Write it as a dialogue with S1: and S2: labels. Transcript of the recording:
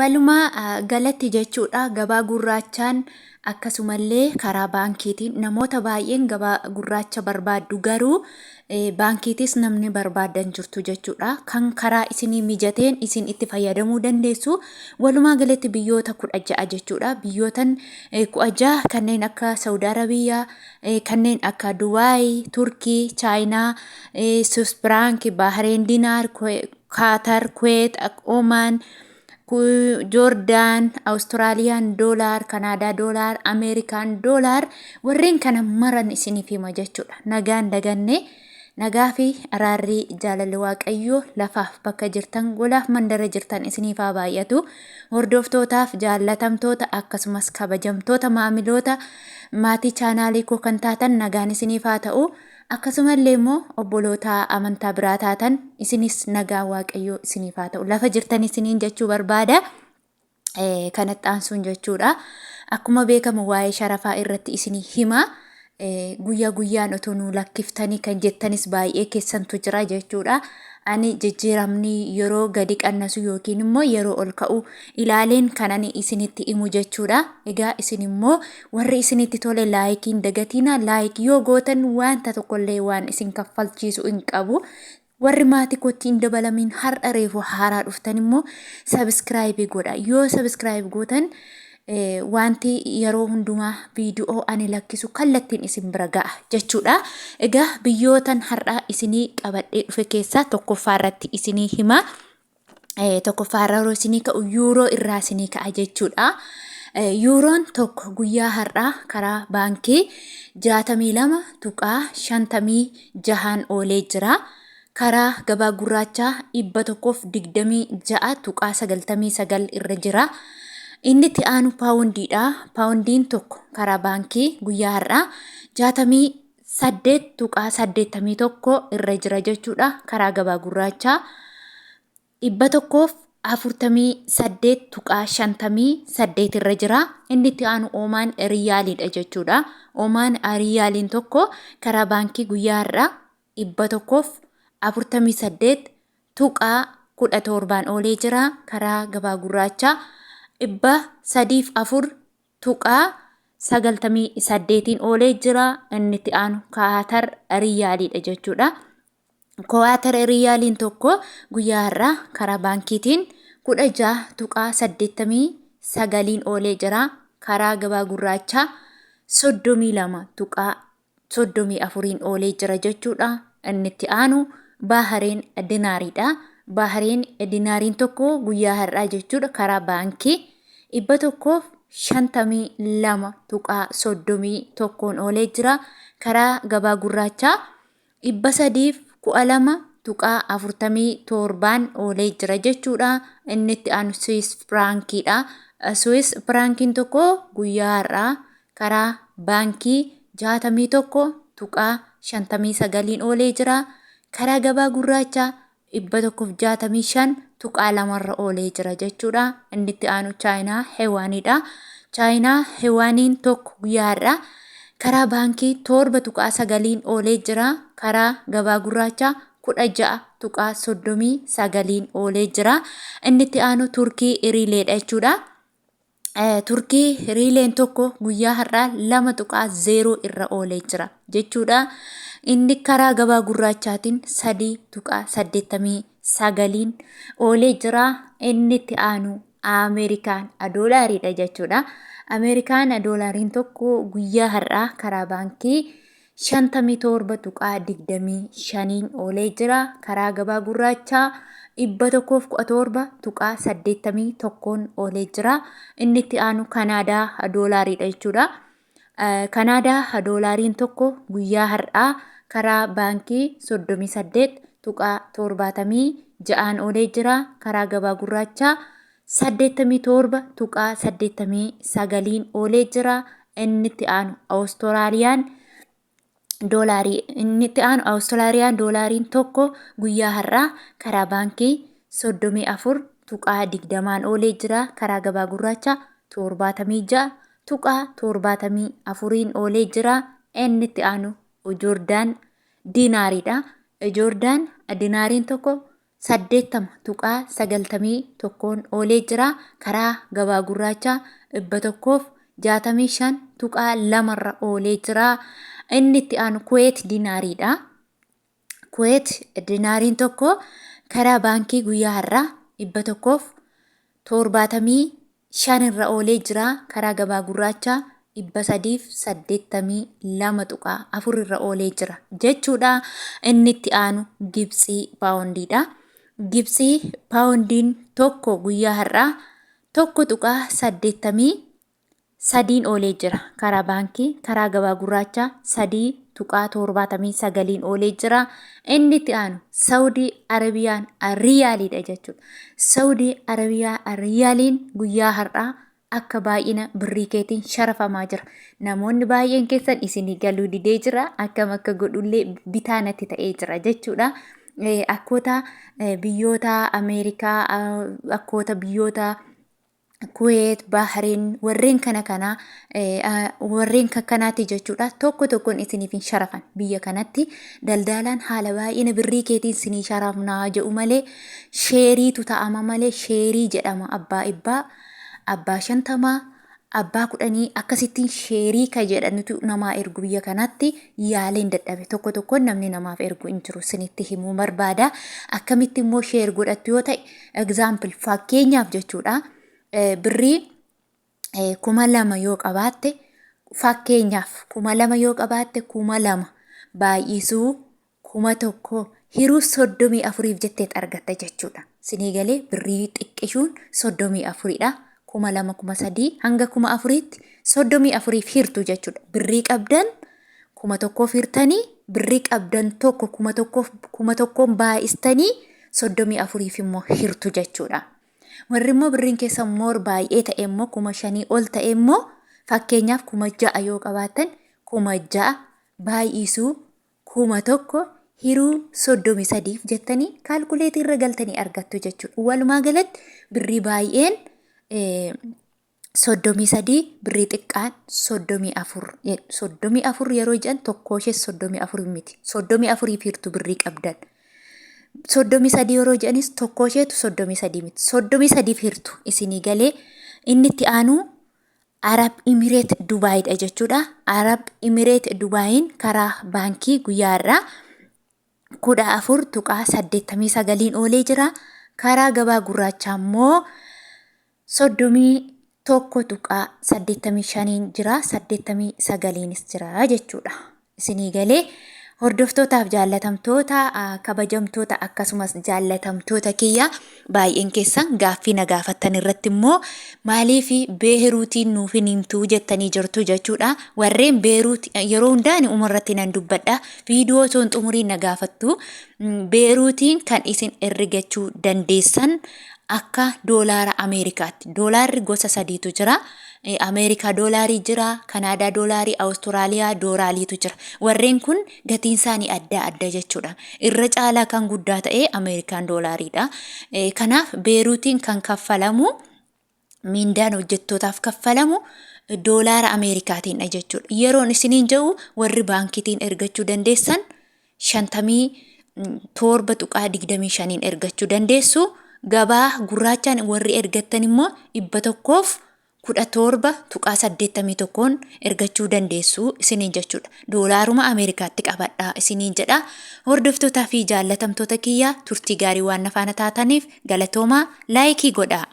S1: Walumaa galatti jechuudha gabaa gurraachaan akkasumallee karaa baankiitiin namoota baay'een gabaa gurraacha barbaaddu garuu baankiitis namni barbaadan jirtu jechuudha. Kan karaa isinii mijateen isin itti fayyadamuu dandeessu. Walumaa galatti biyyoota 16 jechuudha. Biyyootan 16 kanneen akka Saudi Arabiyaa, kanneen akka Dubaay, Turkii, Chaayinaa, Swiss franc, Bahrain dinar, Qatar, Kuwait, Oman, Jordan, Australian dollar, Canada dollar, American dollar, warreen kana maran isiniif hima jechuudha. Nagaan daganne nagaa fi araarri jaalalli waaqayyoo lafaaf bakka jirtan golaaf mandara jirtan isiniif haa baay'atu. Hordoftootaaf jaallatamtoota akkasumas kabajamtoota maamiloota maatii chaanaalii koo kan taatan nagaan isiniif haa ta'u. Akkasumallee immoo obboloota amantaa biraa taatan isinis nagaa waaqayyoo isiniif haa ta'u. Lafa jirtan isiniin jechuu barbaada. Kanatti aansuun jechuudha. Akkuma beekamu waa'ee sharafaa irratti isinii hima. Guyyaa guyyaan otoo nu lakkiftanii kan jettanis baay'ee keessantu jira jechuudha. Ani jijjiiramni yeroo gadi qannasu yookiin immoo yeroo ol ka'u ilaaleen kanan isinitti himu jechuudha. Egaa isin immoo warri isinitti tole laayikiin dagatina, laayik yoo gootan wanta tokkollee waan isin kaffalchiisu hin qabu. Warri maatii kootti hin dabalamin har'a reefu haaraa dhuftan immoo sabiskiraayibii godha. Yoo sabiskiraayib gootan wanti yeroo hundumaa viidiyoo ani lakkisu kallattiin isin bira ga'a jechuudha. Egaa biyyootan har'a isinii qabadhee dhufe keessaa tokkoffaa irratti isinii hima. Tokkoffaa irra isinii ka'u yuuroo irraa isinii ka'a jechuudha. Yuuroon tokko guyyaa har'aa karaa baankii 62.56 oolee jira. Karaa gabaa gurraachaa 126.99 irra jira. Inni itti aanu paawundiidha. Paawundiin tokko karaa baankii guyyaa har'aa 68.81 irra jira jechuudha. Karaa gabaa gurraachaa 148.58 irra jira. Inni itti aanu Oomaan Riyaaliidha jechuudha. Oomaan Riyaaliin tokko karaa baankii guyyaa har'aa 148.17 oolee jira. Karaa gabaa gurraachaa 304.98 oolee jira. Inni itti aanu Kaatar Riyaaliidha jechuudha. Kaatar Riyaaliin tokko guyyaa har'aa karaa baankiitiin 16.89 oolee jira. Karaa gabaa gurraachaa 32.34 oolee jira jechuudha. Inni itti aanu Bahrain dinaariidha. Bahrain dinaariin tokko guyyaa har'aa jechuudha karaa baankii 152.31 oolee jira. Karaa gabaa gurraachaa 312.47 oolee jira jechuudha. Inni itti aanu Swiss frankiidha. Swiss frankiin tokko guyyaa har'aa karaa baankii 61.59 oolee jira. Karaa gabaa gurraachaa 165.2 oolee jira jechuudha. Inni itti aanu Chaayinaa Hewaaniidha. Chaayinaa Hewaaniin tokko guyyaa har'aa karaa baankii 7.9 oolee jira. Karaa gabaa gurraachaa 16.39 oolee jira. Inni itti aanu Turkii Riileedha jechuudha. Turkii Riileen tokko guyyaa har'aa 2.0 irra oolee jira jechuudha. Inni karaa gabaa gurraachaatiin 3.89 oolee jira. Inni itti aanu Ameerikaan doolaariidha jechuudha. Ameerikaan doolaariin tokko guyyaa har'aa karaa baankii 57.25 oolee jira. Karaa gabaa gurraachaa 117.81 oolee jira. Inni itti aanu Kanaadaa doolaariidha jechuudha. Kanaadaa doolaariin tokko guyyaa har'aa karaa baankii 38.76 oolee jira. Karaa gabaa gurraachaa 87.89 oolee jira. Inni itti aanu Awustiraaliyaan doolaariin tokko guyyaa har'aa karaa baankii 34.20 oolee jira. Karaa gabaa gurraachaa 76.74 oolee jira. Inni itti aanu Joordaan dinaariidha. Joordaan dinaariin tokko 80.91 oolee jira. Karaa gabaa gurraacha 165.2 irra oolee jira. Inni itti aanu Kuwait dinaariidha. Kuwait dinaariin tokko karaa baankii guyyaa har'aa 175 irra oolee jira. Karaa gabaa gurraacha 382.4 irra oolee jira jechuudha. Inni itti aanu Gibsii paawundiidha. Gibsii paawundiin tokko guyyaa har'aa 1.83 oolee jira. Karaa baankii karaa gabaa gurraacha 3.79 oolee jira. Inni itti aanu Saawudii Arabiyaan riyaaliidha jechuudha. Saawudii Arabiyaa riyaaliin guyyaa har'aa akka baay'ina birrii keetiin sharafamaa jira. Namoonni baay'een keessan isinii galuu didee jira. Akkam akka godhullee bitaa natti ta'ee jira jechuudha. Akkoota biyyoota Ameerikaa, akkoota biyyoota Kuwait, Bahrain warreen kanaati jechuudha. Tokko tokkoon isiniif hin sharafan. Biyya kanatti daldalaan haala baay'ina birrii keetiin isinii sharafnaa jedhu malee sheeriitu ta'ama malee sheerii jedhama. Abbaa 50, abbaa 10 akkasittiin sheerii ka jedhanitu namaa ergu biyya kanatti yaaleen dadhabe. Tokko tokkoon namni namaaf ergu hin jiru. Isinitti himuu barbaada. Akkamitti immoo sheer godhattu yoo ta'e, example fakkeenyaaf jechuudha. Birrii 2,000 yoo qabaatte, fakkeenyaaf 2,000 yoo qabaatte 2,000 baay'isuu 1,000 hiruu 34 jetteet argatta jechuudha. Sinii galee birrii xiqqishuun 34dha. 2,000, 3,000 hanga 4,000tti 34 hirtu jechuudha. Birrii qabdan 1,000 hirtanii, birrii qabdan tokko 1,000 baay'istanii 34 immoo hirtu jechuudha. Warri immoo birriin keessa moor baay'ee ta'e immoo 5,000 ol ta'e immoo fakkeenyaaf 6,000 yoo qabaatan 6,000 baay'isuu 1,000 hiruu 33 jettanii kaalkuleetii irra galtanii argattu jechuudha. Walumaa galatti birrii baay'een 33, birrii xiqqaan 34. 34 yeroo jedhan tokko ishee 34 miti. 34 hirtu birrii qabdan. 33 yeroo jedhanis tokko isheetu 33 miti. 33 hirtu isinii galee. Inni itti aanu Arab Emirate Dubaayidha jechuudha. Arab Emirate Dubaayin karaa baankii guyyaa irraa 14.89 oolee jira. Karaa gabaa gurraachaa immoo 31.85 jira. 89 jira jechuudha. Isinii galee. Hordoftootaaf jaallatamtoota, kabajamtoota akkasumas jaallatamtoota kiyya baay'een keessan gaaffii na gaafattan irratti immoo maaliif Beeruutiin nuuf hin himtuu jettanii jirtu jechuudha. Warreen Beeruut yeroo hundaan umarratti nan dubbadha. Viidiyoo osoo hin xumuriin na gaafattu. Beeruutiin kan isin herregachuu dandeessan akka doolaara Ameerikaatti. Doolaarri gosa 3tu jira. Ameerikaa doolaarii jira, Kanaadaa doolaarii, Awustiraaliyaa doolaariitu jira. Warreen kun gatiin isaanii adda adda jechuudha. Irra caalaa kan guddaa ta'e Ameerikaan doolaariidha. Kanaaf Beeruutiin kan kaffalamu, mindaan hojjettootaaf kaffalamu doolaara Ameerikaatiinha jechuudha. Yeroon isiniin jedhu warri baankitiin ergachuu dandeessan 57.25 ergachuu dandeessu. Gabaa gurraachaan warri ergattan immoo 117.81 ergachuu dandeessu isiniin jechuudha. Doolaaruma Ameerikaatti qabadhaa isiniin jedha. Hordoftootaa fi jaallatamtoota kiyya turtii gaarii waan na faana taataniif galatoomaa laayikii godhaa.